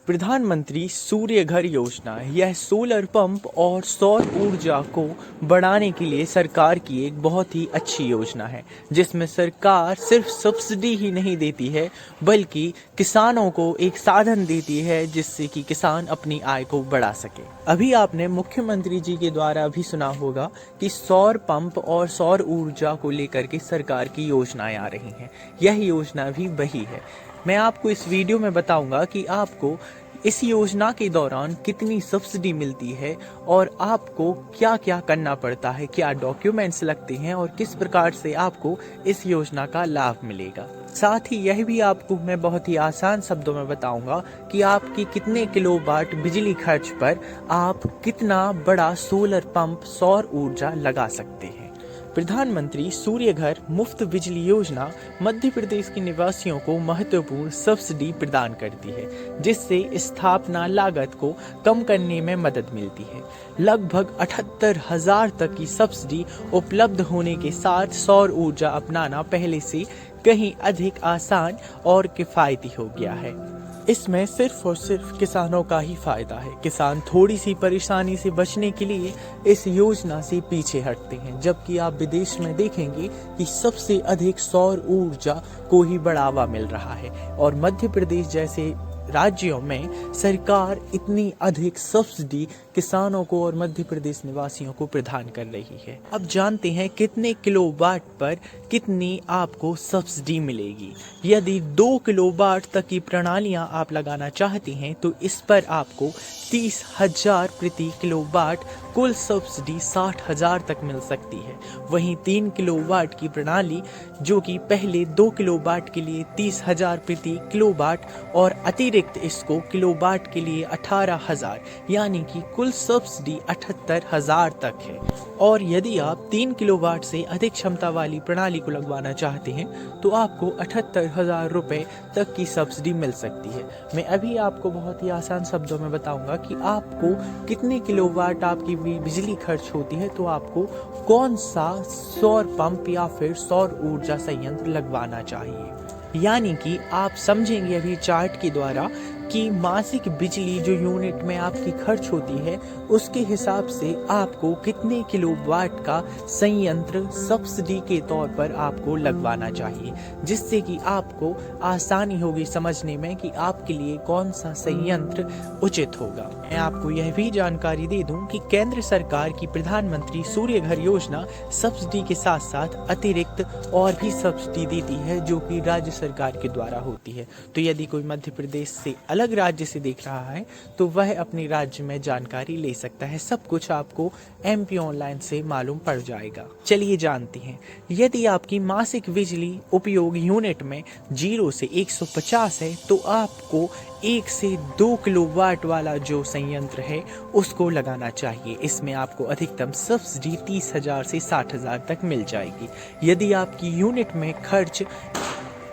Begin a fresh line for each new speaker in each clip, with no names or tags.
प्रधानमंत्री सूर्य घर योजना यह सोलर पंप और सौर ऊर्जा को बढ़ाने के लिए सरकार की एक बहुत ही अच्छी योजना है, जिसमें सरकार सिर्फ सब्सिडी ही नहीं देती है बल्कि किसानों को एक साधन देती है जिससे कि किसान अपनी आय को बढ़ा सके। अभी आपने मुख्यमंत्री जी के द्वारा भी सुना होगा कि सौर पंप और सौर ऊर्जा को लेकर के सरकार की योजनाएं आ रही हैं। यह योजना भी वही है। मैं आपको इस वीडियो में बताऊंगा कि आपको इस योजना के दौरान कितनी सब्सिडी मिलती है और आपको क्या क्या करना पड़ता है, क्या डॉक्यूमेंट्स लगते हैं और किस प्रकार से आपको इस योजना का लाभ मिलेगा। साथ ही यह भी आपको मैं बहुत ही आसान शब्दों में बताऊंगा कि आपकी कितने किलोवाट बिजली खर्च पर आप कितना बड़ा सोलर पंप सौर ऊर्जा लगा सकते हैं। प्रधानमंत्री सूर्य घर मुफ्त बिजली योजना मध्य प्रदेश के निवासियों को महत्वपूर्ण सब्सिडी प्रदान करती है, जिससे स्थापना लागत को कम करने में मदद मिलती है। लगभग 78,000 तक की सब्सिडी उपलब्ध होने के साथ सौर ऊर्जा अपनाना पहले से कहीं अधिक आसान और किफायती हो गया है। इसमें सिर्फ और सिर्फ किसानों का ही फायदा है। किसान थोड़ी सी परेशानी से बचने के लिए इस योजना से पीछे हटते हैं, जबकि आप विदेश में देखेंगे कि सबसे अधिक सौर ऊर्जा को ही बढ़ावा मिल रहा है और मध्य प्रदेश जैसे राज्यों में सरकार इतनी अधिक सब्सिडी किसानों को और मध्य प्रदेश निवासियों को प्रदान कर रही है। अब जानते हैं कितने किलोवाट पर कितनी आपको सब्सिडी मिलेगी। यदि 2 किलोवाट तक की प्रणालियां आप लगाना चाहते हैं तो इस पर आपको 30,000 प्रति किलोवाट कुल सब्सिडी 60,000 तक मिल सकती है। वहीं 3 किलोवाट की प्रणाली जो कि पहले 2 किलोवाट के लिए 30,000 प्रति किलोवाट और अतिरिक्त इसको किलोवाट के लिए 18,000 यानी कि कुल सब्सिडी 78,000 तक है। और यदि आप 3 किलोवाट से अधिक क्षमता वाली प्रणाली को लगवाना चाहते हैं तो आपको 78,000 रुपए तक की सब्सिडी मिल सकती है। मैं अभी आपको बहुत ही आसान शब्दों में बताऊंगा कि आपको कितने किलोवाट आपकी बिजली खर्च होती है तो आपको कौन सा सौर पंप या फिर सौर ऊर्जा संयंत्र लगवाना चाहिए। यानी कि आप समझेंगे अभी चार्ट के द्वारा कि मासिक बिजली जो यूनिट में आपकी खर्च होती है उसके हिसाब से आपको कितने किलोवाट का संयंत्र सब्सिडी के तौर पर आपको लगवाना चाहिए, जिससे कि आपको आसानी होगी समझने में कि आपके लिए कौन सा संयंत्र उचित होगा। मैं आपको यह भी जानकारी दे दूं कि केंद्र सरकार की प्रधानमंत्री सूर्य घर योजना सब्सिडी के साथ साथ अतिरिक्त और भी सब्सिडी देती है जो कि राज्य सरकार के द्वारा होती है। तो यदि कोई मध्य प्रदेश से अलग राज्य से देख रहा है तो वह अपने राज्य में जानकारी ले सकता है। सब कुछ आपको MP ऑनलाइन से मालूम पड़ जाएगा। चलिए जानते हैं, यदि आपकी मासिक बिजली उपयोग यूनिट में 0 से 150 है तो आपको 1 से 2 किलोवाट वाला जो संयंत्र है उसको लगाना चाहिए। इसमें आपको अधिकतम सब्सिडी 30,000 से 60,000 तक मिल जाएगी। यदि आपकी यूनिट में खर्च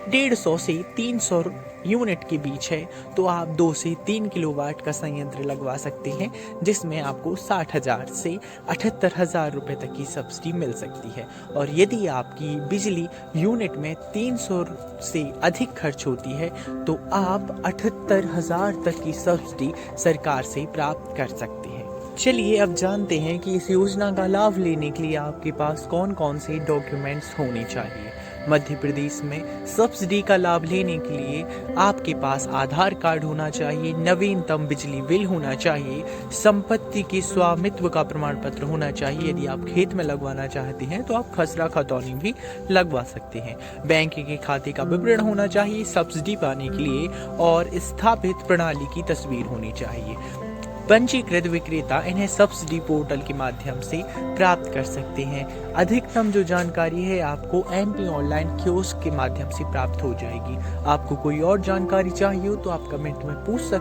150 से 300 यूनिट के बीच है तो आप 2 से 3 किलोवाट का संयंत्र लगवा सकते हैं, जिसमें आपको 60,000 से 78,000 रुपए तक की सब्सिडी मिल सकती है। और यदि आपकी बिजली यूनिट में 300 से अधिक खर्च होती है तो आप 78,000 तक की सब्सिडी सरकार से प्राप्त कर सकते हैं। चलिए अब जानते हैं कि इस योजना का लाभ लेने के लिए आपके पास कौन कौन से डॉक्यूमेंट्स होने चाहिए। मध्य प्रदेश में सब्सिडी का लाभ लेने के लिए आपके पास आधार कार्ड होना चाहिए, नवीनतम बिजली बिल होना चाहिए, संपत्ति के स्वामित्व का प्रमाण पत्र होना चाहिए। यदि आप खेत में लगवाना चाहते हैं तो आप खसरा खतौनी भी लगवा सकते हैं। बैंक के खाते का विवरण होना चाहिए सब्सिडी पाने के लिए और स्थापित प्रणाली की तस्वीर होनी चाहिए। पंजीकृत विक्रेता इन्हें सब्सिडी पोर्टल के माध्यम से प्राप्त कर सकते हैं। अधिकतम जो जानकारी है आपको MP ऑनलाइन कियोस्क के माध्यम से प्राप्त हो जाएगी। आपको कोई और जानकारी चाहिए हो तो आप कमेंट में पूछ सकते हैं।